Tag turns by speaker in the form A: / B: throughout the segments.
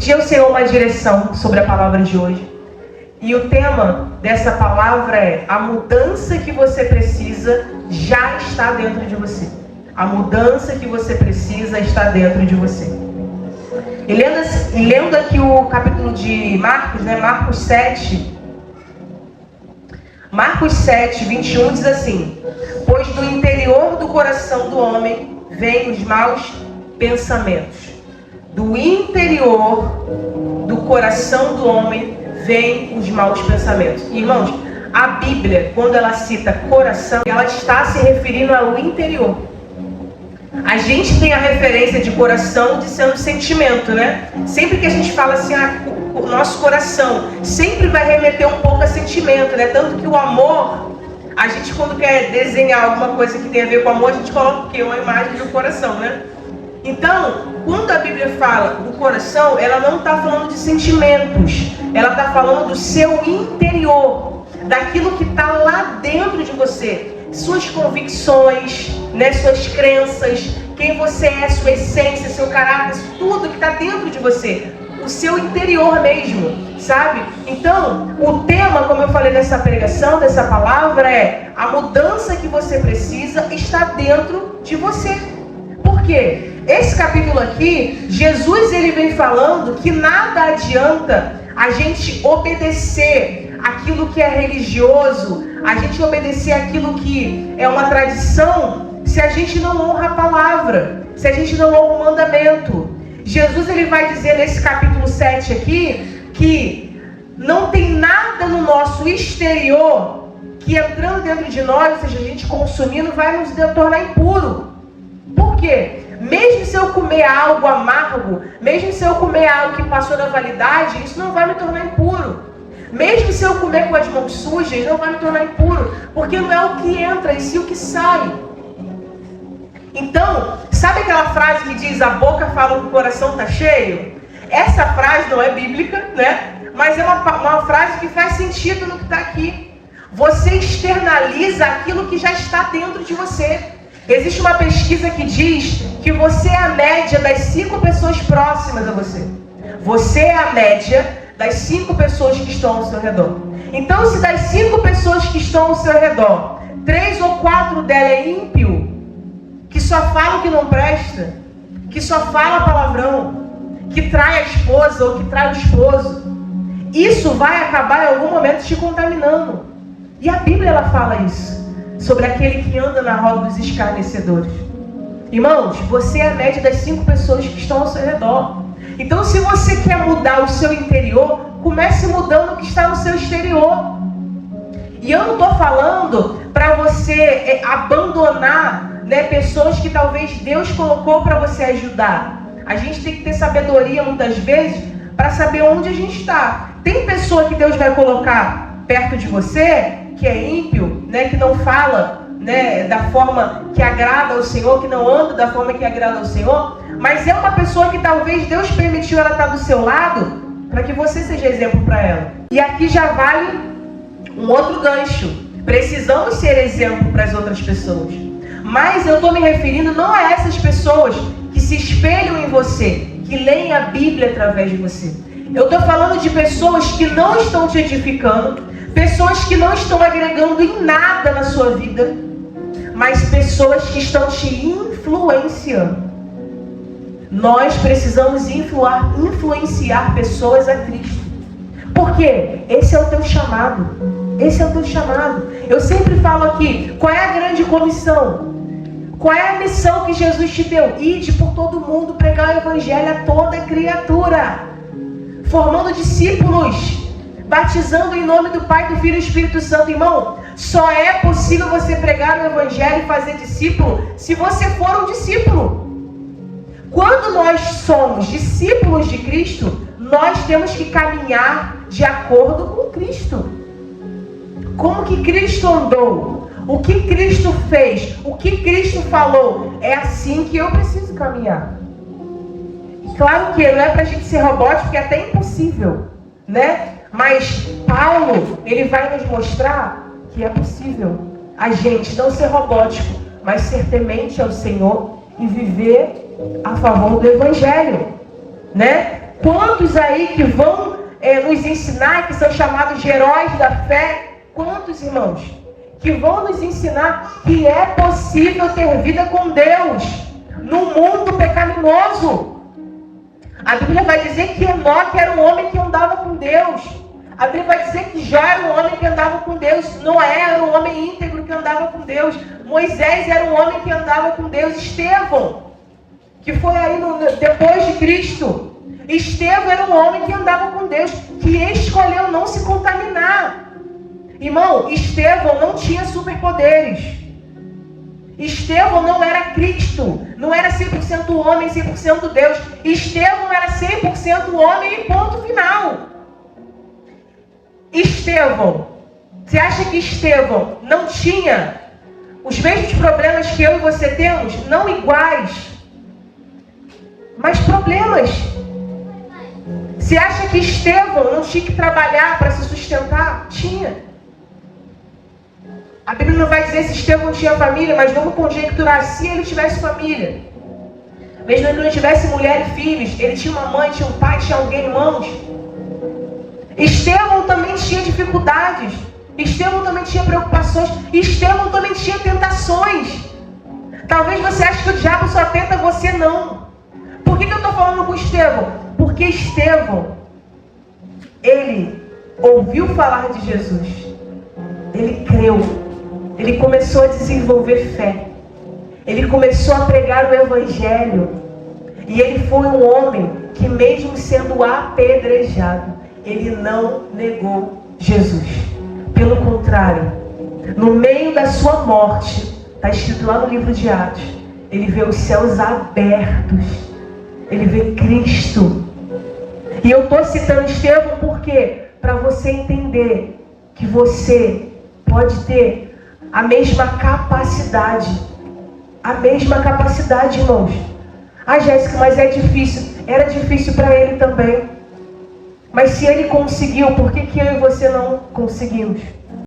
A: pedi ao Senhor uma direção sobre a palavra de hoje. E o tema dessa palavra é: a mudança que você precisa já está dentro de você. A mudança que você precisa está dentro de você. E lendo aqui o capítulo de Marcos, Marcos 7, 21 diz assim: pois do interior do coração do homem vêm os maus pensamentos. Do interior do coração do homem vêm os maus pensamentos. Irmãos, a Bíblia, quando ela cita coração, ela está se referindo ao interior. A gente tem a referência de coração de ser um sentimento, né? Sempre que a gente fala assim, o nosso coração sempre vai remeter um pouco a sentimento, né? Tanto que o amor, a gente quando quer desenhar alguma coisa que tem a ver com amor, a gente coloca o quê? Uma imagem do coração, né? Então, quando a Bíblia fala do coração, ela não está falando de sentimentos, ela está falando do seu interior, daquilo que está lá dentro de você, suas convicções, suas crenças, quem você é, sua essência, seu caráter, tudo que está dentro de você, o seu interior mesmo, sabe? Então, o tema, como eu falei nessa pregação, dessa palavra, é: a mudança que você precisa está dentro de você. Por quê? Esse capítulo aqui, Jesus ele vem falando que nada adianta a gente obedecer aquilo que é religioso, a gente obedecer aquilo que é uma tradição, se a gente não honra a palavra, se a gente não honra o mandamento. Jesus ele vai dizer nesse capítulo 7 aqui, que não tem nada no nosso exterior que entrando dentro de nós, ou seja, a gente consumindo, vai nos tornar impuro. Por quê? Mesmo se eu comer algo amargo, mesmo se eu comer algo que passou da validade, isso não vai me tornar impuro. Mesmo se eu comer com as mãos sujas, não vai me tornar impuro, porque não é o que entra, e sim o que sai. Então, sabe aquela frase que diz: a boca fala que o coração está cheio? Essa frase não é bíblica, mas é uma frase que faz sentido no que está aqui. Você externaliza aquilo que já está dentro de você. Existe uma pesquisa que diz que você é a média das 5 pessoas próximas a você. Você é a média das 5 pessoas que estão ao seu redor. Então, se das 5 pessoas que estão ao seu redor, 3 ou 4 delas é ímpio, que só fala o que não presta, que só fala palavrão, que trai a esposa ou que trai o esposo, isso vai acabar em algum momento te contaminando. E a Bíblia ela fala isso, sobre aquele que anda na roda dos escarnecedores. Irmãos, você é a média das 5 pessoas que estão ao seu redor. Então, se você quer mudar o seu interior, comece mudando o que está no seu exterior. E eu não estou falando para você abandonar pessoas que talvez Deus colocou para você ajudar. A gente tem que ter sabedoria muitas vezes para saber onde a gente está. Tem pessoa que Deus vai colocar perto de você que é ímpio, que não fala da forma que agrada ao Senhor, que não anda da forma que agrada ao Senhor, mas é uma pessoa que talvez Deus permitiu ela estar do seu lado para que você seja exemplo para ela. E aqui já vale um outro gancho. Precisamos ser exemplo para as outras pessoas. Mas eu estou me referindo não a essas pessoas que se espelham em você, que leem a Bíblia através de você. Eu estou falando de pessoas que não estão te edificando, pessoas que não estão agregando em nada na sua vida, mas pessoas que estão te influenciando. Nós precisamos influenciar pessoas a Cristo. Por quê? Esse é o teu chamado. Esse é o teu chamado. Eu sempre falo aqui, qual é a grande comissão? Qual é a missão que Jesus te deu? Ide por todo mundo, pregar o evangelho a toda criatura, formando discípulos, batizando em nome do Pai, do Filho e do Espírito Santo. Irmão, só é possível você pregar o evangelho e fazer discípulo se você for um discípulo. Quando nós somos discípulos de Cristo, nós temos que caminhar de acordo com Cristo. Como que Cristo andou? O que Cristo fez? O que Cristo falou? É assim que eu preciso caminhar. Claro que não é pra gente ser robótico, porque é até impossível, Mas Paulo, ele vai nos mostrar que é possível a gente não ser robótico, mas ser temente ao Senhor e viver a favor do Evangelho, Quantos aí que vão nos ensinar, que são chamados de heróis da fé? Quantos, irmãos, que vão nos ensinar que é possível ter vida com Deus no mundo pecaminoso? A Bíblia vai dizer que Enoque era um homem que andava com Deus. A Bíblia vai dizer que Jó era um homem que andava com Deus. Noé era um homem íntegro que andava com Deus. Moisés era um homem que andava com Deus. Estevão, que foi aí depois de Cristo. Estevão era um homem que andava com Deus, que escolheu não se contaminar. Irmão, Estevão não tinha superpoderes. Estevão não era Cristo, não era 100% homem, 100% Deus. Estevão era 100% homem e ponto final. Estevão, você acha que Estevão não tinha os mesmos problemas que eu e você temos? Não iguais, mas problemas. Você acha que Estevão não tinha que trabalhar para se sustentar? Tinha. A Bíblia não vai dizer se Estevão tinha família, mas vamos conjecturar se ele tivesse família. Mesmo que ele não tivesse mulher e filhos, ele tinha uma mãe, tinha um pai, tinha alguém, irmãos. Estevão também tinha dificuldades. Estevão também tinha preocupações. Estevão também tinha tentações. Talvez você ache que o diabo só tenta você, não. Por que eu estou falando com Estevão? Porque Estevão, ele ouviu falar de Jesus. Ele creu. Ele começou a desenvolver fé. Ele começou a pregar o Evangelho. E ele foi um homem que, mesmo sendo apedrejado, ele não negou Jesus. Pelo contrário, no meio da sua morte, está escrito lá no livro de Atos, ele vê os céus abertos. Ele vê Cristo. E eu estou citando Estevão porque para você entender que você pode ter a mesma capacidade. A mesma capacidade, irmãos. Ah, Jéssica, mas é difícil. Era difícil para ele também. Mas se ele conseguiu, por que eu e você não conseguimos?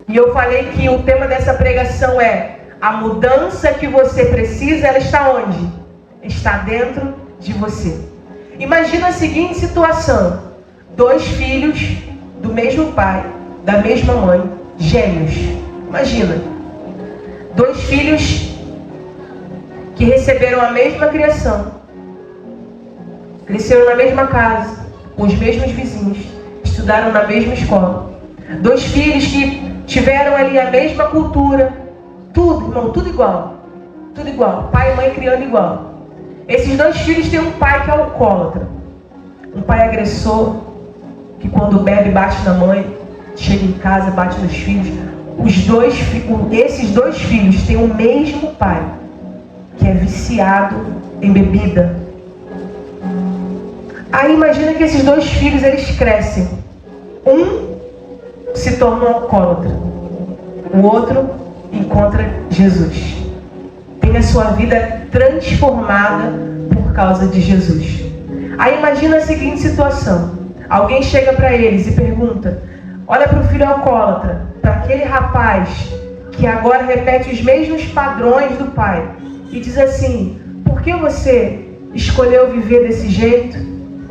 A: E eu falei que o tema dessa pregação é: a mudança que você precisa, ela está onde? Está dentro de você. Imagina a seguinte situação: 2 filhos do mesmo pai, da mesma mãe, gêmeos. Imagina. 2 filhos que receberam a mesma criação, cresceram na mesma casa, com os mesmos vizinhos, estudaram na mesma escola. 2 filhos que tiveram ali a mesma cultura, tudo, irmão, tudo igual. Tudo igual, pai e mãe criando igual. Esses 2 filhos têm um pai que é alcoólatra, um pai agressor, que quando bebe bate na mãe, chega em casa, bate nos filhos. Esses 2 filhos têm o mesmo pai, que é viciado em bebida. Aí imagina que esses 2 filhos, eles crescem. Um se torna um alcoólatra, o outro encontra Jesus. Tem a sua vida transformada por causa de Jesus. Aí imagina a seguinte situação: alguém chega para eles e pergunta, olha para o filho alcoólatra, para aquele rapaz que agora repete os mesmos padrões do pai, e diz assim: por que você escolheu viver desse jeito?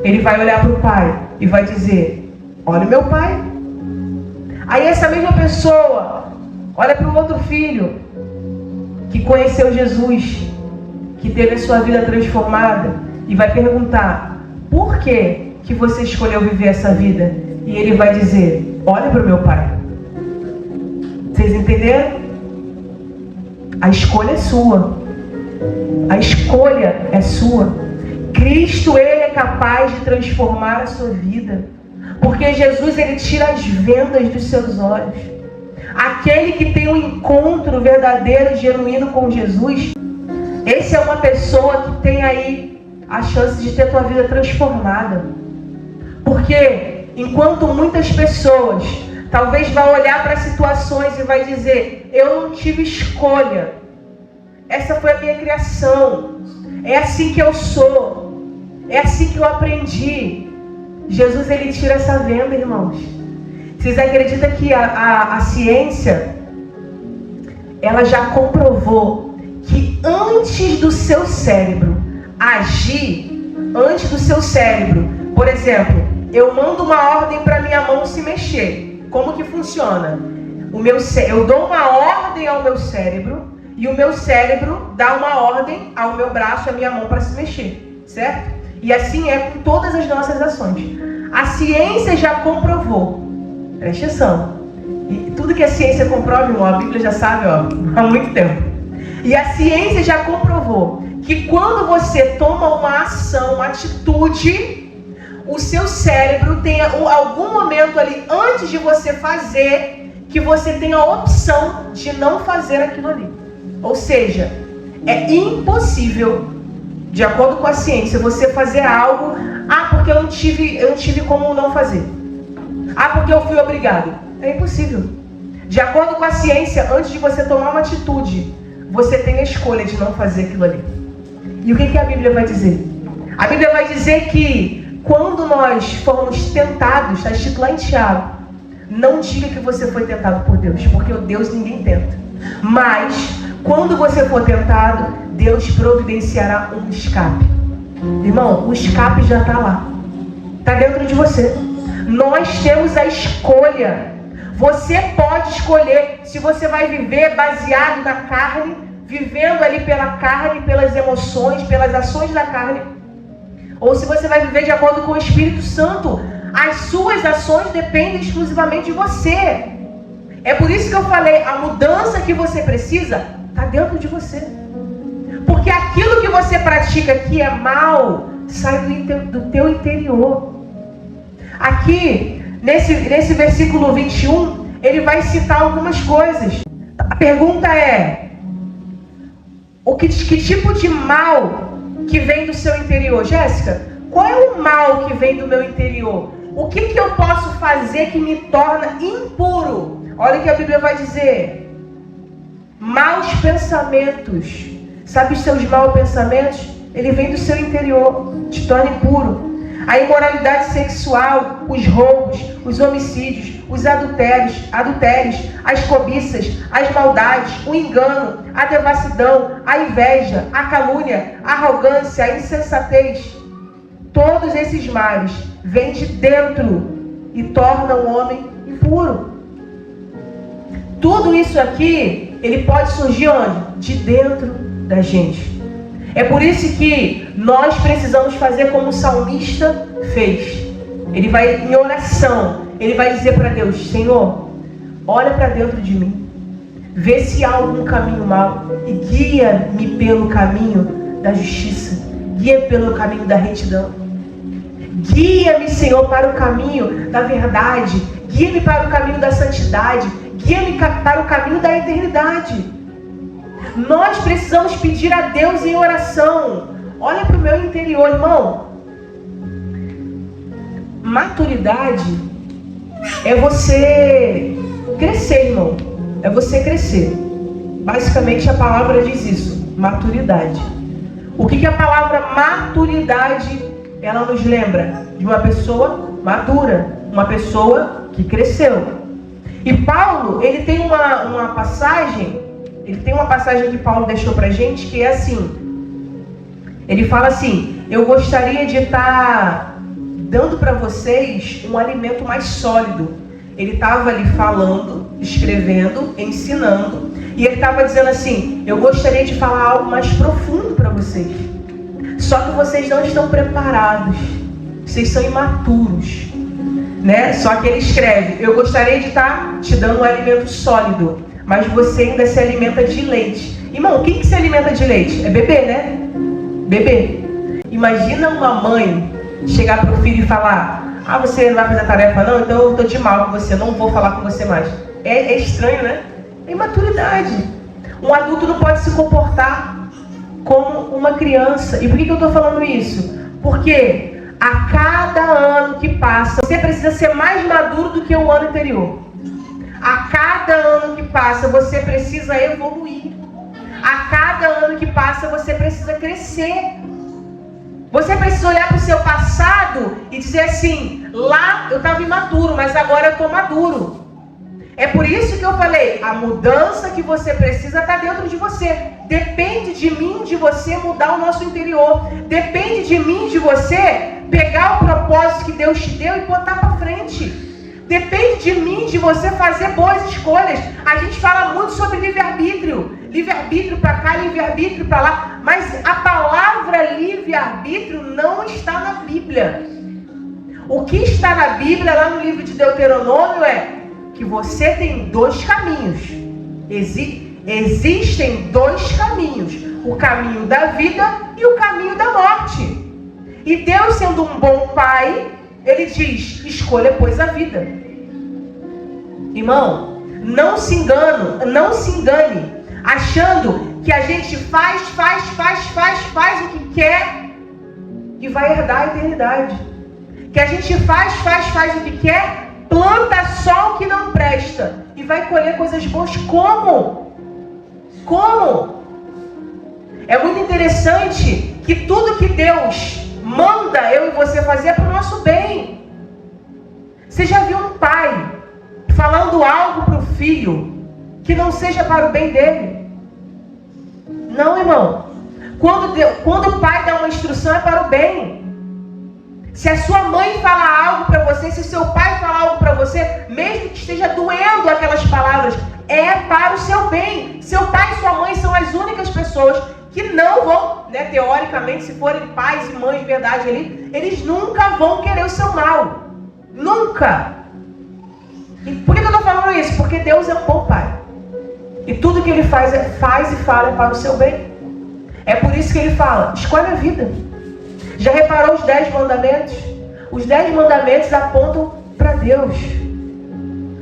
A: Ele vai olhar para o pai e vai dizer: olha o meu pai. Aí essa mesma pessoa olha para o outro filho que conheceu Jesus, que teve a sua vida transformada, e vai perguntar: por que você escolheu viver essa vida? E ele vai dizer: olha para o meu pai. Vocês entenderam? A escolha é sua. A escolha é sua. Cristo, ele é capaz de transformar a sua vida. Porque Jesus, ele tira as vendas dos seus olhos. Aquele que tem um encontro verdadeiro e genuíno com Jesus, esse é uma pessoa que tem aí a chance de ter a tua vida transformada. Porque enquanto muitas pessoas talvez vão olhar para situações e vai dizer: eu não tive escolha, essa foi a minha criação, é assim que eu sou, é assim que eu aprendi. Jesus, ele tira essa venda, irmãos. Vocês acreditam que a ciência, ela já comprovou que antes do seu cérebro agir, antes do seu cérebro Por exemplo, eu mando uma ordem para minha mão se mexer. Como que funciona? Eu dou uma ordem ao meu cérebro e o meu cérebro dá uma ordem ao meu braço, à minha mão para se mexer, certo? E assim é com todas as nossas ações. A ciência já comprovou, preste atenção, e tudo que a ciência comprova, irmão, a Bíblia já sabe, há muito tempo. E a ciência já comprovou que quando você toma uma ação, uma atitude, o seu cérebro tem algum momento ali, antes de você fazer, que você tem a opção de não fazer aquilo ali. Ou seja, é impossível, de acordo com a ciência, você fazer algo, porque eu não tive como não fazer. Porque eu fui obrigado. É impossível. De acordo com a ciência, antes de você tomar uma atitude, você tem a escolha de não fazer aquilo ali. E o que a Bíblia vai dizer? A Bíblia vai dizer que quando nós formos tentados, está escrito lá em Tiago, não diga que você foi tentado por Deus, porque o Deus ninguém tenta. Mas, quando você for tentado, Deus providenciará um escape. Irmão, o escape já está lá. Está dentro de você. Nós temos a escolha. Você pode escolher se você vai viver baseado na carne, vivendo ali pela carne, pelas emoções, pelas ações da carne, ou se você vai viver de acordo com o Espírito Santo. As suas ações dependem exclusivamente de você. É por isso que eu falei, a mudança que você precisa está dentro de você. Porque aquilo que você pratica que é mal, sai do teu interior. Aqui, nesse versículo 21, ele vai citar algumas coisas. A pergunta é, que tipo de mal que vem do seu interior? Jéssica, qual é o mal que vem do meu interior? O que eu posso fazer que me torna impuro? Olha o que a Bíblia vai dizer. Maus pensamentos. Sabe os seus maus pensamentos? Ele vem do seu interior, te torna impuro. A imoralidade sexual, os roubos, os homicídios, os adultérios, as cobiças, as maldades, o engano, a devassidão, a inveja, a calúnia, a arrogância, a insensatez. Todos esses males vêm de dentro e tornam o homem impuro. Tudo isso aqui, ele pode surgir onde? De dentro da gente. É por isso que nós precisamos fazer como o salmista fez. Ele vai em oração, ele vai dizer para Deus, Senhor, olha para dentro de mim, vê se há algum caminho mau e guia-me pelo caminho da justiça, guia-me pelo caminho da retidão. Guia-me, Senhor, para o caminho da verdade, guia-me para o caminho da santidade, guia-me para o caminho da eternidade. Nós precisamos pedir a Deus em oração. Olha para o meu interior, irmão. Maturidade é você crescer, irmão. É você crescer. Basicamente a palavra diz isso, maturidade. O que a palavra maturidade, ela nos lembra? De uma pessoa madura, uma pessoa que cresceu. E Paulo, ele tem uma passagem que Paulo deixou pra gente, que é assim. Ele fala assim, eu gostaria de estar dando para vocês um alimento mais sólido. Ele estava ali falando, escrevendo, ensinando, e ele estava dizendo assim, eu gostaria de falar algo mais profundo para vocês. Só que vocês não estão preparados. Vocês são imaturos. Né? Só que ele escreve, eu gostaria de estar te dando um alimento sólido, mas você ainda se alimenta de leite. Irmão, quem que se alimenta de leite? É bebê, né? Bebê. Imagina uma mãe chegar para o filho e falar, você não vai fazer a tarefa não? Então eu estou de mal com você, não vou falar com você mais. É estranho, né? É imaturidade. Um adulto não pode se comportar como uma criança. E por que eu estou falando isso? Porque a cada ano que passa, você precisa ser mais maduro do que o ano anterior. A cada ano que passa, você precisa evoluir. A cada ano que passa, você precisa crescer. Você precisa olhar para o seu passado e dizer assim, lá eu estava imaturo, mas agora eu estou maduro. É por isso que eu falei, a mudança que você precisa está dentro de você. Depende de mim, de você mudar o nosso interior. Depende de mim, de você pegar o propósito que Deus te deu e botar para frente. Depende de mim, de você fazer boas escolhas. A gente fala muito sobre livre-arbítrio. Livre-arbítrio para cá, livre-arbítrio para lá. Mas a palavra livre-arbítrio não está na Bíblia. O que está na Bíblia, lá no livro de Deuteronômio, é que você tem dois caminhos. Existem dois caminhos. O caminho da vida e o caminho da morte. E Deus, sendo um bom pai, Ele diz, escolha, pois, a vida. Irmão, não se engane, achando que a gente faz o que quer e vai herdar a eternidade. Que a gente faz o que quer, planta só o que não presta e vai colher coisas boas. Como? É muito interessante que tudo que Deus manda eu e você fazer é para o nosso bem. Você já viu um pai falando algo para o filho que não seja para o bem dele? Não, irmão. Quando o pai dá uma instrução é para o bem. Se a sua mãe fala algo para você, se o seu pai fala algo para você, mesmo que esteja doendo aquelas palavras, é para o seu bem. Seu pai e sua mãe são as únicas pessoas que não vão, teoricamente, se forem pais e mães de verdade ali, eles nunca vão querer o seu mal. Nunca. E por que eu estou falando isso? Porque Deus é um bom pai. E tudo que Ele faz e fala para o seu bem. É por isso que Ele fala, escolhe a vida. Já reparou os 10 mandamentos? Os 10 mandamentos apontam para Deus.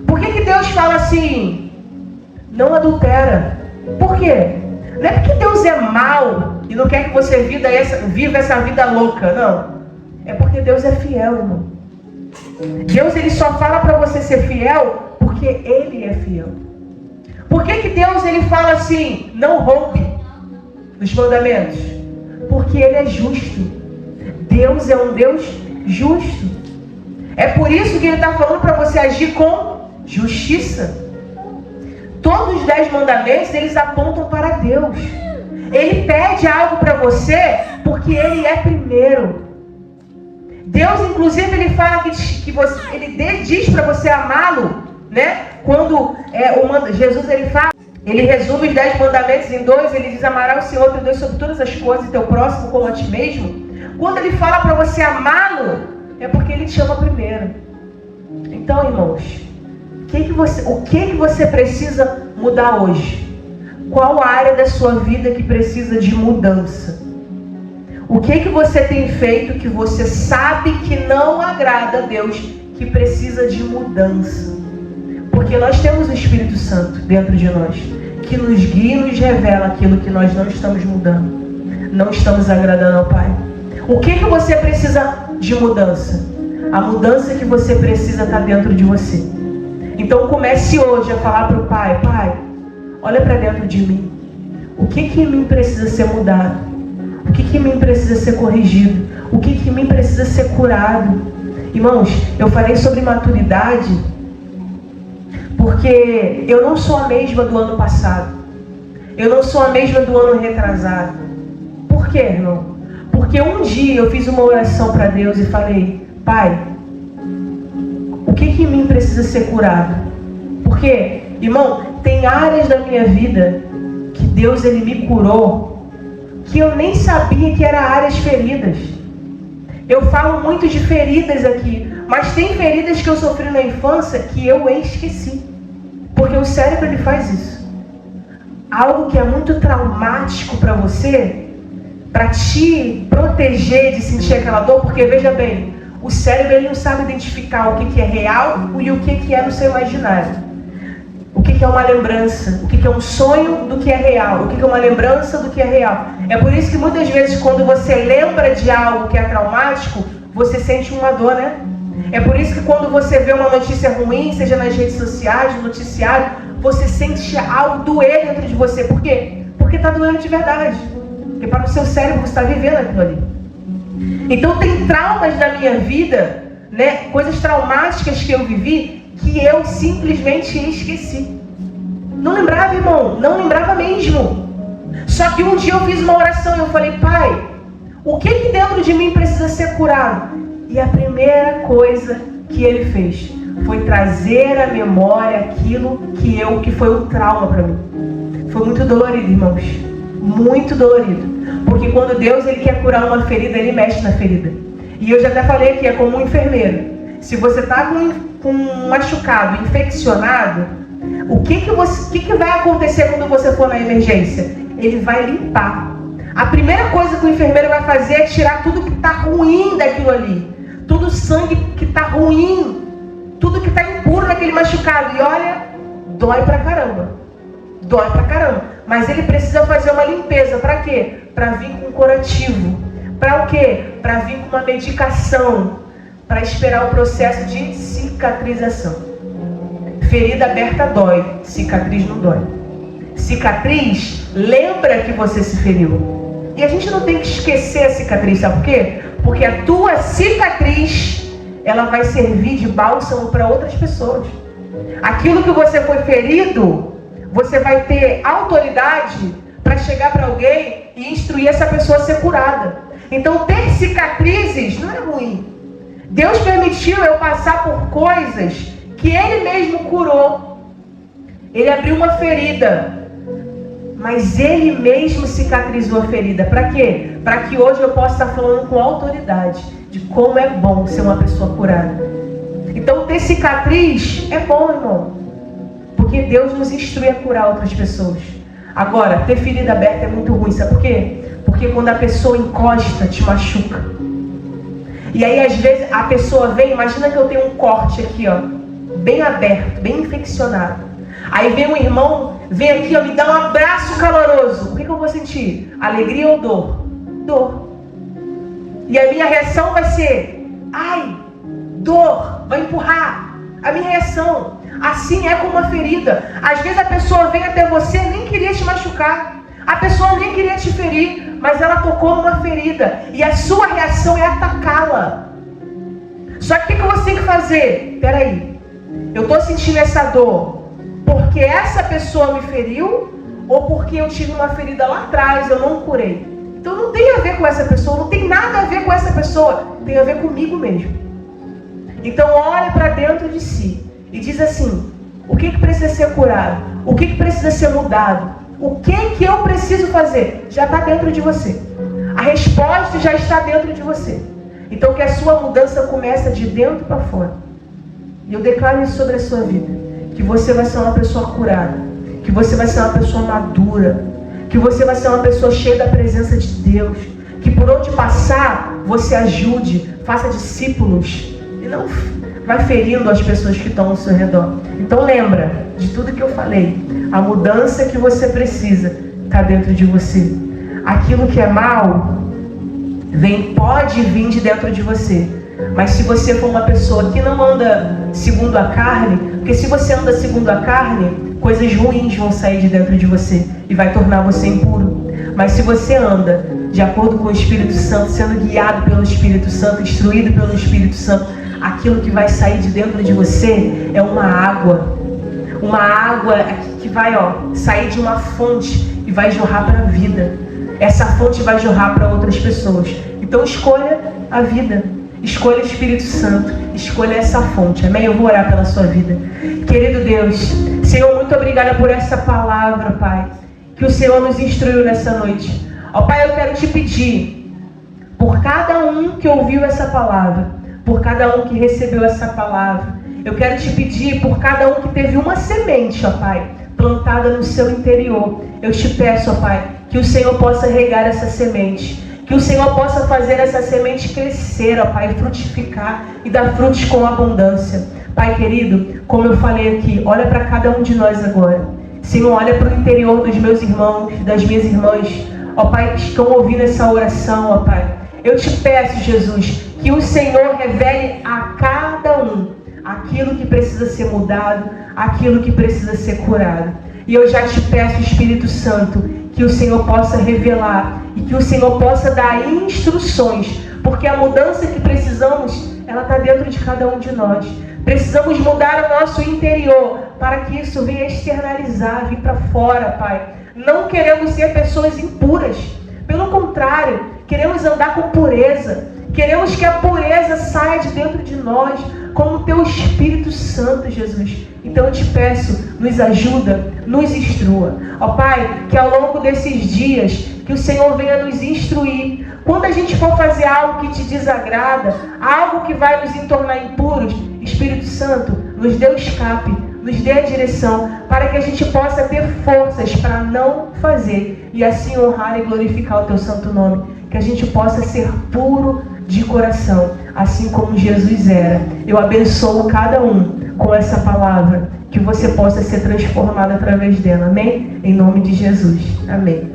A: Por que Deus fala assim, não adultera? Por quê? Não é porque Deus é mau e não quer que você viva essa vida louca, não. É porque Deus é fiel, irmão. Deus, Ele só fala para você ser fiel porque Ele é fiel. Por que Deus, Ele fala assim, não roube nos mandamentos? Porque Ele é justo. Deus é um Deus justo. É por isso que Ele está falando para você agir com justiça. Todos os 10 mandamentos, eles apontam para Deus. Ele pede algo para você porque Ele é primeiro. Deus, inclusive, Ele fala Ele diz para você amá-lo, Quando Jesus, Ele resume os 10 mandamentos em 2, Ele diz, amarás o Senhor teu Deus sobre todas as coisas e teu próximo como a ti mesmo. Quando Ele fala para você amá-lo, é porque Ele te ama primeiro. Então, irmãos, o que você precisa mudar hoje? Qual a área da sua vida que precisa de mudança? O que você tem feito que você sabe que não agrada a Deus, que precisa de mudança? Porque nós temos o Espírito Santo dentro de nós, que nos guia e nos revela aquilo que nós não estamos mudando, não estamos agradando ao Pai. O que você precisa de mudança? A mudança que você precisa está dentro de você. Então comece hoje a falar para o Pai, Pai, olha para dentro de mim. O que em mim precisa ser mudado? O que em mim precisa ser corrigido? O que em mim precisa ser curado? Irmãos, eu falei sobre maturidade porque eu não sou a mesma do ano passado. Eu não sou a mesma do ano retrasado. Por quê, irmão? Porque um dia eu fiz uma oração para Deus e falei, Pai, o que em mim precisa ser curado? Porque, irmão, tem áreas da minha vida que Deus, Ele me curou, que eu nem sabia que eram áreas feridas. Eu falo muito de feridas aqui, mas tem feridas que eu sofri na infância que eu esqueci. Porque o cérebro, ele faz isso. Algo que é muito traumático para você, para te proteger de sentir aquela dor, porque veja bem, o cérebro, ele não sabe identificar o que é real e o que é no seu imaginário. O que é uma lembrança, o que é um sonho do que é real, o que é uma lembrança do que é real. É por isso que muitas vezes quando você lembra de algo que é traumático, você sente uma dor, né? É por isso que quando você vê uma notícia ruim, seja nas redes sociais, no noticiário, você sente algo doer dentro de você. Por quê? Porque está doendo de verdade. Porque para o seu cérebro você está vivendo aquilo ali. Então tem traumas da minha vida, coisas traumáticas que eu vivi, que eu simplesmente esqueci. Não lembrava, irmão, não lembrava mesmo. Só que um dia eu fiz uma oração e eu falei, Pai, o que dentro de mim precisa ser curado? E a primeira coisa que ele fez foi trazer à memória aquilo que foi um trauma para mim. Foi muito dolorido, irmãos. Muito dolorido. Porque quando Deus ele quer curar uma ferida, ele mexe na ferida. E eu já até falei que é como um enfermeiro. Se você está com um machucado, infeccionado, o que vai acontecer quando você for na emergência? Ele vai limpar. A primeira coisa que o enfermeiro vai fazer é tirar tudo que está ruim daquilo ali. Tudo sangue que está ruim. Tudo que está impuro naquele machucado. E olha, dói pra caramba. Dói pra caramba. Mas ele precisa fazer uma limpeza. Para quê? Para vir com um curativo. Para o quê? Para vir com uma medicação. Para esperar o processo de cicatrização. Ferida aberta dói. Cicatriz não dói. Cicatriz lembra que você se feriu. E a gente não tem que esquecer a cicatriz. Sabe por quê? Porque a tua cicatriz, ela vai servir de bálsamo para outras pessoas. Aquilo que você foi ferido, você vai ter autoridade para chegar para alguém e instruir essa pessoa a ser curada. Então, ter cicatrizes não é ruim. Deus permitiu eu passar por coisas que Ele mesmo curou. Ele abriu uma ferida, mas Ele mesmo cicatrizou a ferida. Para quê? Para que hoje eu possa estar falando com autoridade de como é bom ser uma pessoa curada. Então, ter cicatriz é bom, irmão. Porque Deus nos instrui a curar outras pessoas. Agora, ter ferida aberta é muito ruim. Sabe por quê? Porque quando a pessoa encosta, te machuca. E aí, às vezes, a pessoa vem... Imagina que eu tenho um corte aqui, ó, bem aberto, bem infeccionado. Aí vem um irmão, vem aqui, ó, me dá um abraço caloroso. O que eu vou sentir? Alegria ou dor? Dor. E a minha reação vai ser... Ai, dor, vai empurrar. A minha reação. Assim é com uma ferida. Às vezes a pessoa vem até você e nem queria te machucar. A pessoa nem queria te ferir, mas ela tocou numa ferida. E a sua reação é atacá-la. Só que o que você tem que fazer? Peraí, eu estou sentindo essa dor porque essa pessoa me feriu ou porque eu tive uma ferida lá atrás, eu não curei? Então não tem a ver com essa pessoa, não tem nada a ver com essa pessoa, tem a ver comigo mesmo. Então olhe para dentro de si e diz assim: o que precisa ser curado? O que precisa ser mudado? O que eu preciso fazer? Já está dentro de você. A resposta já está dentro de você. Então que a sua mudança começa de dentro para fora. E eu declaro isso sobre a sua vida. Que você vai ser uma pessoa curada. Que você vai ser uma pessoa madura. Que você vai ser uma pessoa cheia da presença de Deus. Que por onde passar, você ajude, faça discípulos. E não vai ferindo as pessoas que estão ao seu redor. Então lembra de tudo que eu falei. A mudança que você precisa está dentro de você. Aquilo que é mal pode vir de dentro de você. Mas se você for uma pessoa que não anda segundo a carne, porque se você anda segundo a carne, coisas ruins vão sair de dentro de você e vai tornar você impuro. Mas se você anda de acordo com o Espírito Santo, sendo guiado pelo Espírito Santo, instruído pelo Espírito Santo, aquilo que vai sair de dentro de você é uma água que vai sair de uma fonte e vai jorrar para a vida. Essa fonte vai jorrar para outras pessoas. Então escolha a vida, escolha o Espírito Santo, escolha essa fonte. Amém? Eu vou orar pela sua vida. Querido Deus, Senhor, muito obrigada por essa palavra, Pai, que o Senhor nos instruiu nessa noite. Ó Pai, eu quero te pedir por cada um que ouviu essa palavra, por cada um que recebeu essa palavra. Eu quero te pedir por cada um que teve uma semente, ó Pai, plantada no seu interior. Eu te peço, ó Pai, que o Senhor possa regar essa semente. Que o Senhor possa fazer essa semente crescer, ó Pai, frutificar e dar frutos com abundância. Pai querido, como eu falei aqui, olha para cada um de nós agora. Senhor, olha para o interior dos meus irmãos, das minhas irmãs, ó Pai, que estão ouvindo essa oração, ó Pai. Eu te peço, Jesus, que o Senhor revele a cada um aquilo que precisa ser mudado, aquilo que precisa ser curado. E eu já te peço, Espírito Santo, que o Senhor possa revelar e que o Senhor possa dar instruções, porque a mudança que precisamos, ela está dentro de cada um de nós. Precisamos mudar o nosso interior para que isso venha externalizar, vir para fora, Pai. Não queremos ser pessoas impuras. Pelo contrário, queremos andar com pureza. Queremos que a pureza saia de dentro de nós, como o Teu Espírito Santo, Jesus. Então eu te peço, nos ajuda, nos instrua. Ó Pai, que ao longo desses dias, que o Senhor venha nos instruir. Quando a gente for fazer algo que te desagrada, algo que vai nos tornar impuros, Espírito Santo, nos dê o escape, nos dê a direção, para que a gente possa ter forças para não fazer, e assim honrar e glorificar o Teu santo nome. Que a gente possa ser puro de coração, assim como Jesus era. Eu abençoo cada um com essa palavra, que você possa ser transformado através dela. Amém? Em nome de Jesus. Amém.